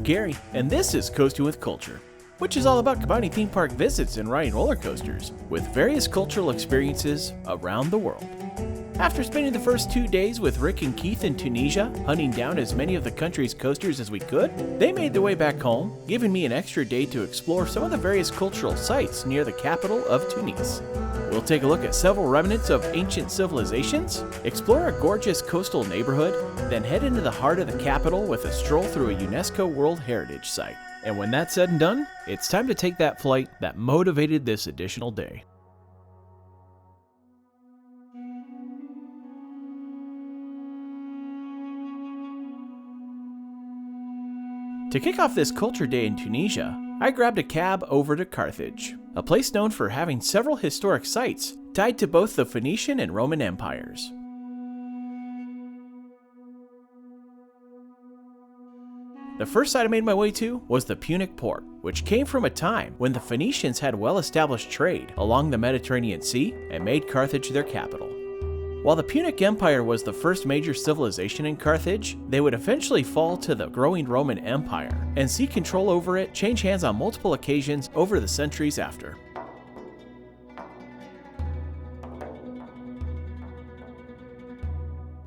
Gary, and this is Coasting with Culture, which is all about combining theme park visits and riding roller coasters with various cultural experiences around the world. After spending the first 2 days with Rick and Keith in Tunisia, hunting down as many of the country's coasters as we could, they made their way back home, giving me an extra day to explore some of the various cultural sites near the capital of Tunis. We'll take a look at several remnants of ancient civilizations, explore a gorgeous coastal neighborhood, then head into the heart of the capital with a stroll through a UNESCO World Heritage Site. And when that's said and done, it's time to take that flight that motivated this additional day. To kick off this culture day in Tunisia, I grabbed a cab over to Carthage, a place known for having several historic sites tied to both the Phoenician and Roman empires. The first site I made my way to was the Punic port, which came from a time when the Phoenicians had well-established trade along the Mediterranean Sea and made Carthage their capital. While the Punic Empire was the first major civilization in Carthage, they would eventually fall to the growing Roman Empire and see control over it change hands on multiple occasions over the centuries after.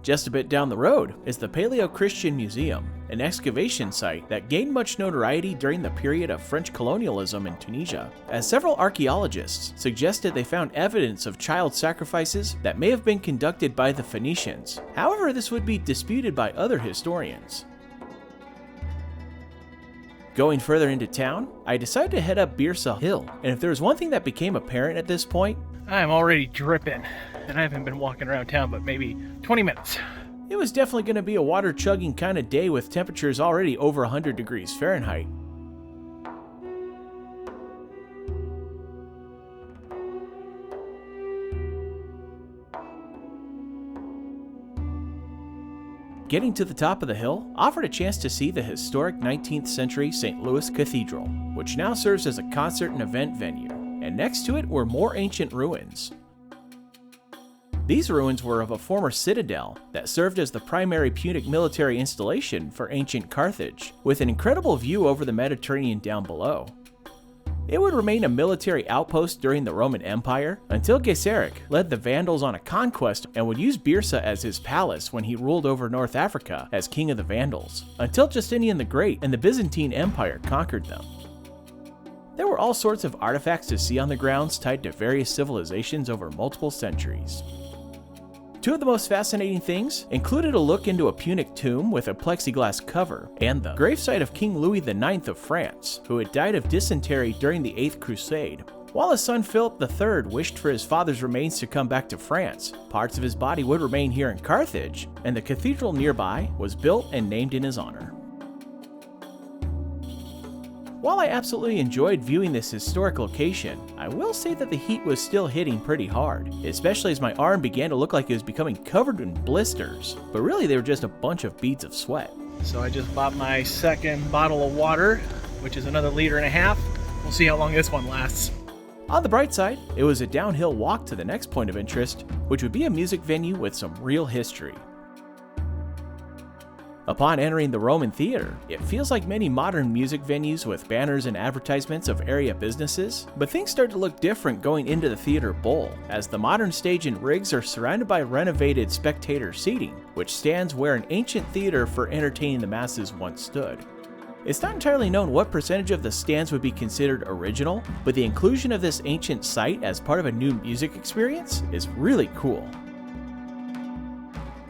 Just a bit down the road is the Paleo-Christian Museum, an excavation site that gained much notoriety during the period of French colonialism in Tunisia, as several archaeologists suggested they found evidence of child sacrifices that may have been conducted by the Phoenicians. However, this would be disputed by other historians. Going further into town, I decided to head up Byrsa Hill, and if there was one thing that became apparent at this point, I'm already dripping, and I haven't been walking around town but maybe 20 minutes. It was definitely going to be a water chugging kind of day with temperatures already over 100 degrees Fahrenheit. Getting to the top of the hill offered a chance to see the historic 19th century St. Louis Cathedral, which now serves as a concert and event venue, and next to it were more ancient ruins. These ruins were of a former citadel that served as the primary Punic military installation for ancient Carthage, with an incredible view over the Mediterranean down below. It would remain a military outpost during the Roman Empire until Gaiseric led the Vandals on a conquest and would use Byrsa as his palace when he ruled over North Africa as king of the Vandals, until Justinian the Great and the Byzantine Empire conquered them. There were all sorts of artifacts to see on the grounds tied to various civilizations over multiple centuries. Two of the most fascinating things included a look into a Punic tomb with a plexiglass cover and the gravesite of King Louis IX of France, who had died of dysentery during the 8th Crusade. While his son Philip III wished for his father's remains to come back to France, parts of his body would remain here in Carthage, and the cathedral nearby was built and named in his honor. While I absolutely enjoyed viewing this historic location, I will say that the heat was still hitting pretty hard, especially as my arm began to look like it was becoming covered in blisters, but really they were just a bunch of beads of sweat. So I just bought my second bottle of water, which is another 1.5 liters. We'll see how long this one lasts. On the bright side, it was a downhill walk to the next point of interest, which would be a music venue with some real history. Upon entering the Roman theater, it feels like many modern music venues with banners and advertisements of area businesses, but things start to look different going into the theater bowl, as the modern stage and rigs are surrounded by renovated spectator seating, which stands where an ancient theater for entertaining the masses once stood. It's not entirely known what percentage of the stands would be considered original, but the inclusion of this ancient site as part of a new music experience is really cool.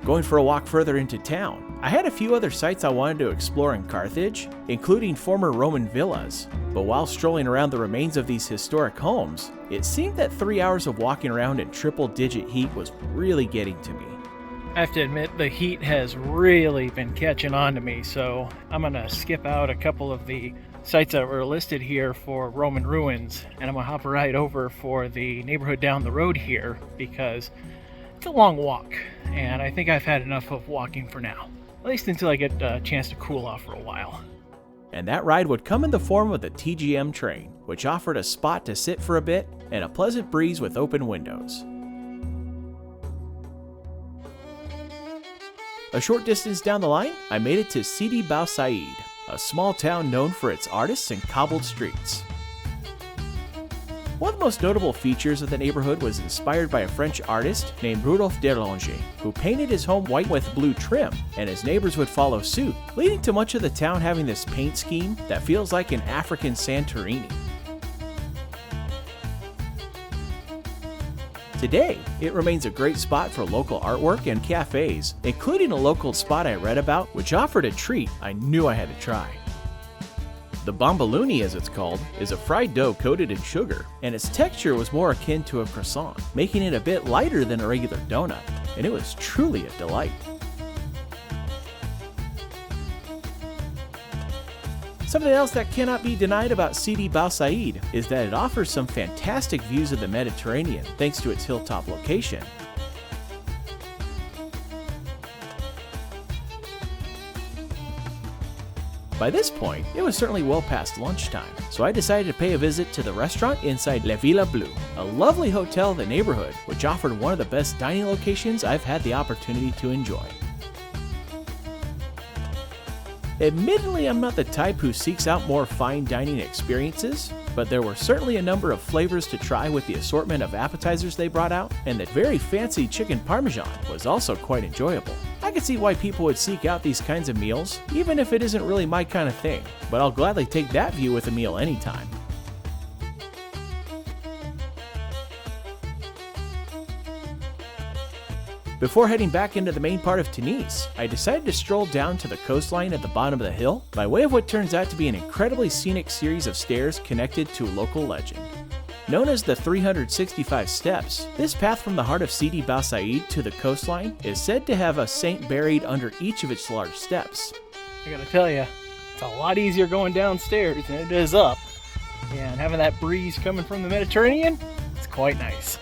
Going for a walk further into town, I had a few other sites I wanted to explore in Carthage, including former Roman villas, but while strolling around the remains of these historic homes, it seemed that 3 hours of walking around in triple-digit heat was really getting to me. I have to admit, the heat has really been catching on to me, so I'm going to skip out a couple of the sites that were listed here for Roman ruins, and I'm going to hop right over for the neighborhood down the road here, because it's a long walk, and I think I've had enough of walking for now, at least until I get a chance to cool off for a while. And that ride would come in the form of the TGM train, which offered a spot to sit for a bit and a pleasant breeze with open windows. A short distance down the line, I made it to Sidi Bou Said, a small town known for its artists and cobbled streets. One of the most notable features of the neighborhood was inspired by a French artist named Rudolf d'Erlanger, who painted his home white with blue trim, and his neighbors would follow suit, leading to much of the town having this paint scheme that feels like an African Santorini. Today, it remains a great spot for local artwork and cafes, including a local spot I read about which offered a treat I knew I had to try. The bomboloni, as it's called, is a fried dough coated in sugar, and its texture was more akin to a croissant, making it a bit lighter than a regular donut, and it was truly a delight. Something else that cannot be denied about Sidi Bou Said is that it offers some fantastic views of the Mediterranean thanks to its hilltop location. By this point, it was certainly well past lunchtime, so I decided to pay a visit to the restaurant inside La Villa Bleu, a lovely hotel in the neighborhood which offered one of the best dining locations I've had the opportunity to enjoy. Admittedly, I'm not the type who seeks out more fine dining experiences, but there were certainly a number of flavors to try with the assortment of appetizers they brought out, and the very fancy chicken parmesan was also quite enjoyable. I could see why people would seek out these kinds of meals, even if it isn't really my kind of thing, but I'll gladly take that view with a meal anytime. Before heading back into the main part of Tunis, I decided to stroll down to the coastline at the bottom of the hill by way of what turns out to be an incredibly scenic series of stairs connected to a local legend. Known as the 365 Steps, this path from the heart of Sidi Bou Said to the coastline is said to have a saint buried under each of its large steps. I gotta tell you, it's a lot easier going downstairs than it is up. Yeah, and having that breeze coming from the Mediterranean, it's quite nice.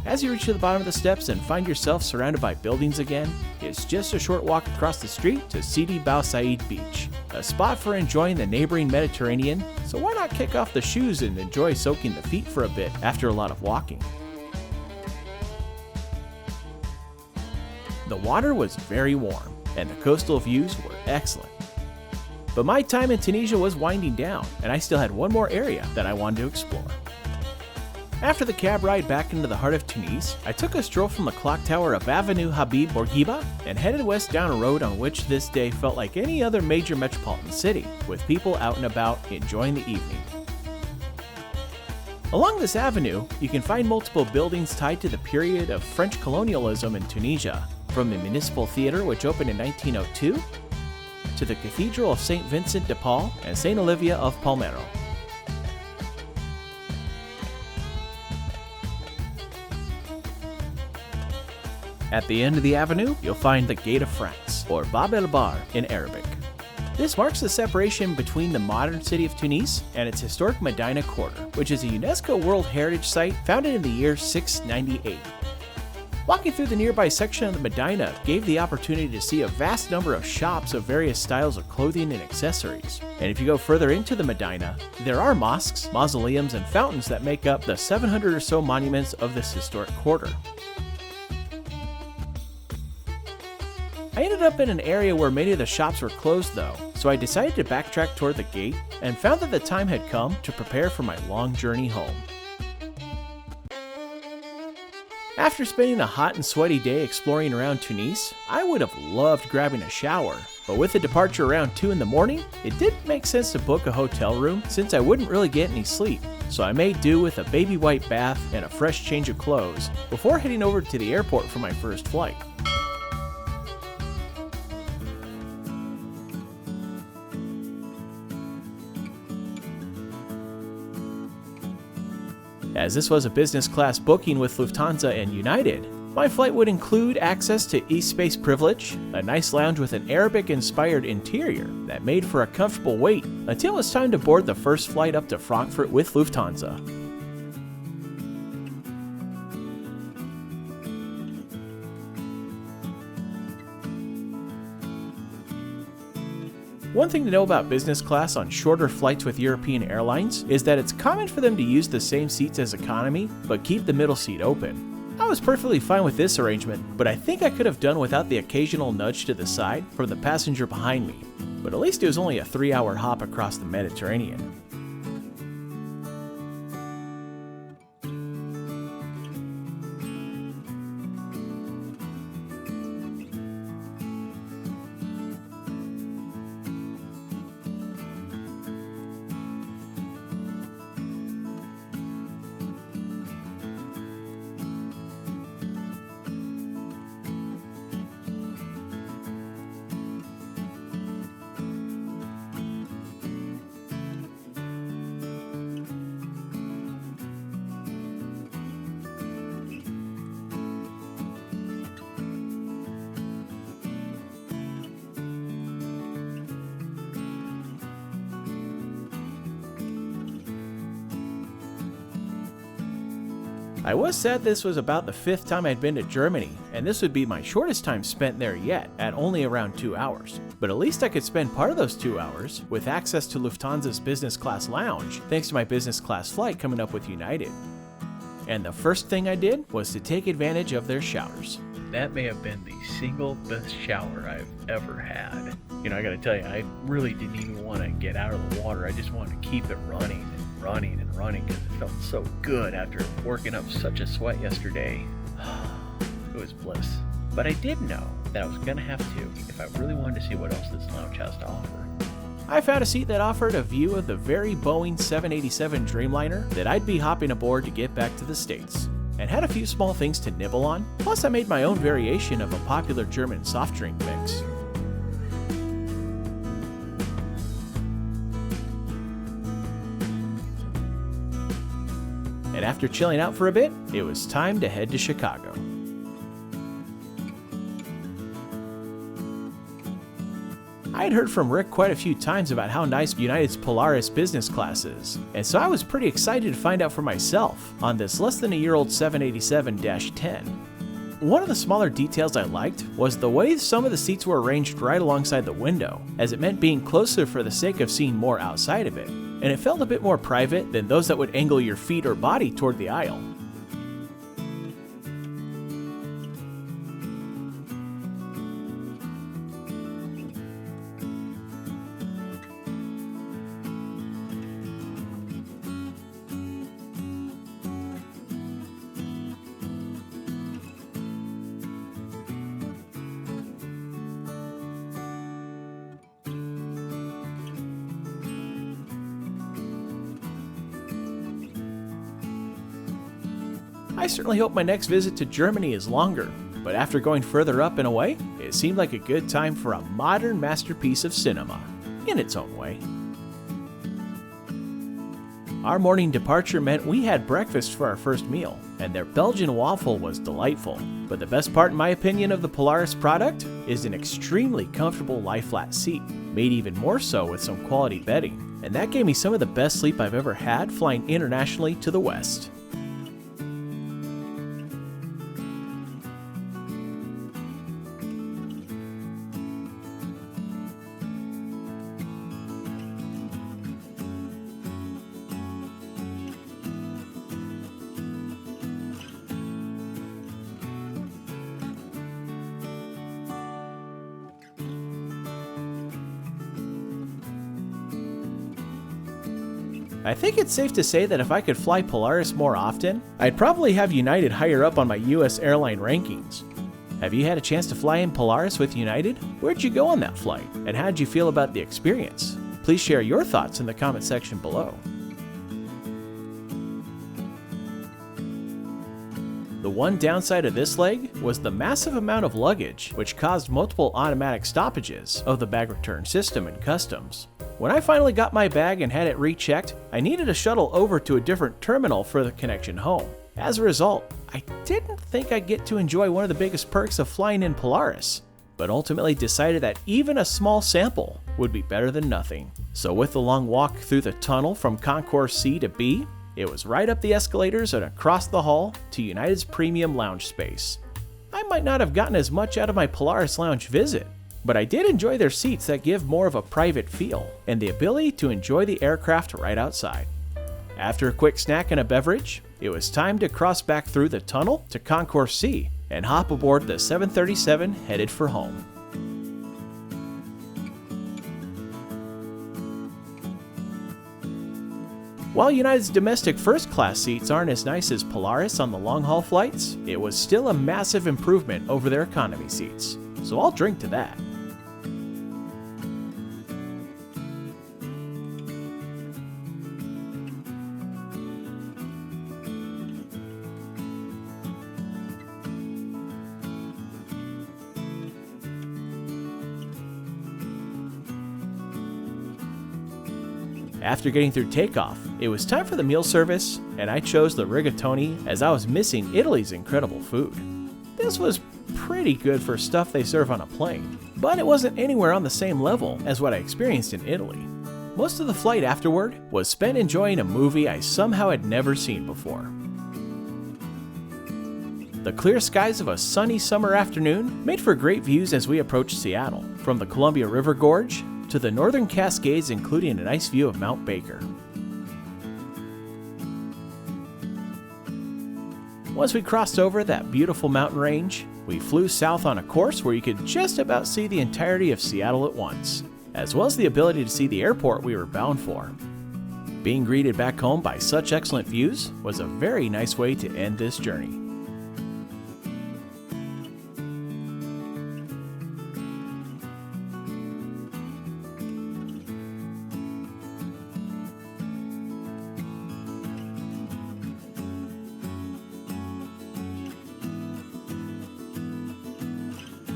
As you reach to the bottom of the steps and find yourself surrounded by buildings again, it's just a short walk across the street to Sidi Bou Said Beach, a spot for enjoying the neighboring Mediterranean, so why not kick off the shoes and enjoy soaking the feet for a bit after a lot of walking. The water was very warm, and the coastal views were excellent. But my time in Tunisia was winding down, and I still had one more area that I wanted to explore. After the cab ride back into the heart of Tunis, I took a stroll from the clock tower of Avenue Habib Bourguiba and headed west down a road on which this day felt like any other major metropolitan city, with people out and about enjoying the evening. Along this avenue, you can find multiple buildings tied to the period of French colonialism in Tunisia, from the Municipal Theatre, which opened in 1902, to the Cathedral of St. Vincent de Paul and St. Olivia of Palmero. At the end of the avenue, you'll find the Gate of France, or Bab el Bar in Arabic. This marks the separation between the modern city of Tunis and its historic Medina Quarter, which is a UNESCO World Heritage Site founded in the year 698. Walking through the nearby section of the Medina gave the opportunity to see a vast number of shops of various styles of clothing and accessories. And if you go further into the Medina, there are mosques, mausoleums, and fountains that make up the 700 or so monuments of this historic quarter. I ended up in an area where many of the shops were closed though, so I decided to backtrack toward the gate and found that the time had come to prepare for my long journey home. After spending a hot and sweaty day exploring around Tunis, I would have loved grabbing a shower, but with the departure around 2 in the morning, it didn't make sense to book a hotel room since I wouldn't really get any sleep, so I made do with a baby white bath and a fresh change of clothes before heading over to the airport for my first flight. As this was a business class booking with Lufthansa and United, my flight would include access to e-space privilege, a nice lounge with an Arabic-inspired interior that made for a comfortable wait until it was time to board the first flight up to Frankfurt with Lufthansa. One thing to know about business class on shorter flights with European airlines is that it's common for them to use the same seats as economy, but keep the middle seat open. I was perfectly fine with this arrangement, but I think I could have done without the occasional nudge to the side from the passenger behind me. But at least it was only a 3-hour hop across the Mediterranean. I was sad this was about the 5th time I'd been to Germany, and this would be my shortest time spent there yet, at only around 2 hours. But at least I could spend part of those 2 hours with access to Lufthansa's business class lounge, thanks to my business class flight coming up with United. And the first thing I did was to take advantage of their showers. That may have been the single best shower I've ever had. You know, I gotta tell you, I really didn't even want to get out of the water. I just wanted to keep it running and running and running because it felt so good after working up such a sweat yesterday. It was bliss. But I did know that I was gonna have to if I really wanted to see what else this lounge has to offer. I found a seat that offered a view of the very Boeing 787 Dreamliner that I'd be hopping aboard to get back to the States, and had a few small things to nibble on, plus I made my own variation of a popular German soft drink mix. And after chilling out for a bit, it was time to head to Chicago. I had heard from Rick quite a few times about how nice United's Polaris business class is, and so I was pretty excited to find out for myself on this less than a year old 787-10. One of the smaller details I liked was the way some of the seats were arranged right alongside the window, as it meant being closer for the sake of seeing more outside of it, and it felt a bit more private than those that would angle your feet or body toward the aisle. I certainly hope my next visit to Germany is longer, but after going further up and away, it seemed like a good time for a modern masterpiece of cinema, in its own way. Our morning departure meant we had breakfast for our first meal, and their Belgian waffle was delightful. But the best part, in my opinion, of the Polaris product is an extremely comfortable lie-flat seat, made even more so with some quality bedding, and that gave me some of the best sleep I've ever had flying internationally to the West. I think it's safe to say that if I could fly Polaris more often, I'd probably have United higher up on my US airline rankings. Have you had a chance to fly in Polaris with United? Where'd you go on that flight? And how'd you feel about the experience? Please share your thoughts in the comment section below. The one downside of this leg was the massive amount of luggage, which caused multiple automatic stoppages of the bag return system in customs. When I finally got my bag and had it rechecked, I needed a shuttle over to a different terminal for the connection home. As a result, I didn't think I'd get to enjoy one of the biggest perks of flying in Polaris, but ultimately decided that even a small sample would be better than nothing. So with the long walk through the tunnel from Concourse C to B, it was right up the escalators and across the hall to United's premium lounge space. I might not have gotten as much out of my Polaris lounge visit, but I did enjoy their seats that give more of a private feel, and the ability to enjoy the aircraft right outside. After a quick snack and a beverage, it was time to cross back through the tunnel to Concourse C and hop aboard the 737 headed for home. While United's domestic first-class seats aren't as nice as Polaris on the long-haul flights, it was still a massive improvement over their economy seats, so I'll drink to that. After getting through takeoff, it was time for the meal service, and I chose the rigatoni as I was missing Italy's incredible food. This was pretty good for stuff they serve on a plane, but it wasn't anywhere on the same level as what I experienced in Italy. Most of the flight afterward was spent enjoying a movie I somehow had never seen before. The clear skies of a sunny summer afternoon made for great views as we approached Seattle, from the Columbia River Gorge to the northern Cascades, including a nice view of Mount Baker. Once we crossed over that beautiful mountain range, we flew south on a course where you could just about see the entirety of Seattle at once, as well as the ability to see the airport we were bound for. Being greeted back home by such excellent views was a very nice way to end this journey.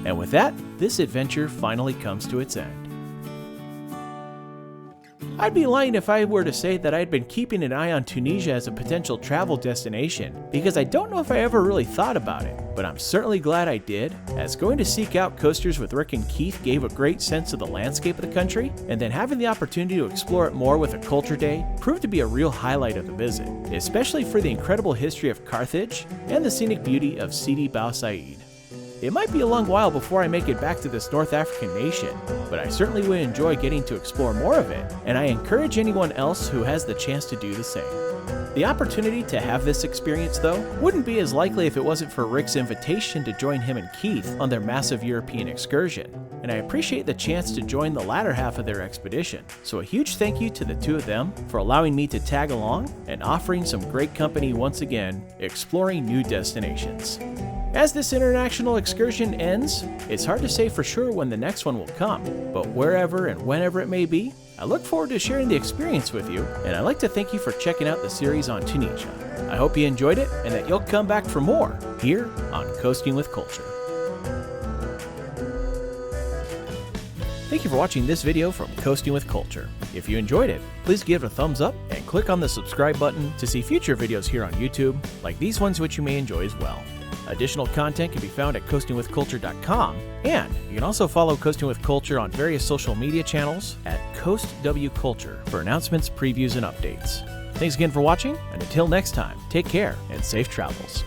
And with that, this adventure finally comes to its end. I'd be lying if I were to say that I'd been keeping an eye on Tunisia as a potential travel destination, because I don't know if I ever really thought about it, but I'm certainly glad I did, as going to seek out coasters with Rick and Keith gave a great sense of the landscape of the country, and then having the opportunity to explore it more with a culture day proved to be a real highlight of the visit, especially for the incredible history of Carthage and the scenic beauty of Sidi Bou Said. It might be a long while before I make it back to this North African nation, but I certainly would enjoy getting to explore more of it, and I encourage anyone else who has the chance to do the same. The opportunity to have this experience, though, wouldn't be as likely if it wasn't for Rick's invitation to join him and Keith on their massive European excursion, and I appreciate the chance to join the latter half of their expedition, so a huge thank you to the two of them for allowing me to tag along and offering some great company once again, exploring new destinations. As this international excursion ends, it's hard to say for sure when the next one will come, but wherever and whenever it may be, I look forward to sharing the experience with you, and I'd like to thank you for checking out the series on Tunisia. I hope you enjoyed it and that you'll come back for more here on Coasting with Culture. Thank you for watching this video from Coasting with Culture. If you enjoyed it, please give it a thumbs up and click on the subscribe button to see future videos here on YouTube, like these ones which you may enjoy as well. Additional content can be found at coastingwithculture.com, and you can also follow Coasting with Culture on various social media channels at CoastWCulture for announcements, previews, and updates. Thanks again for watching, and until next time, take care and safe travels.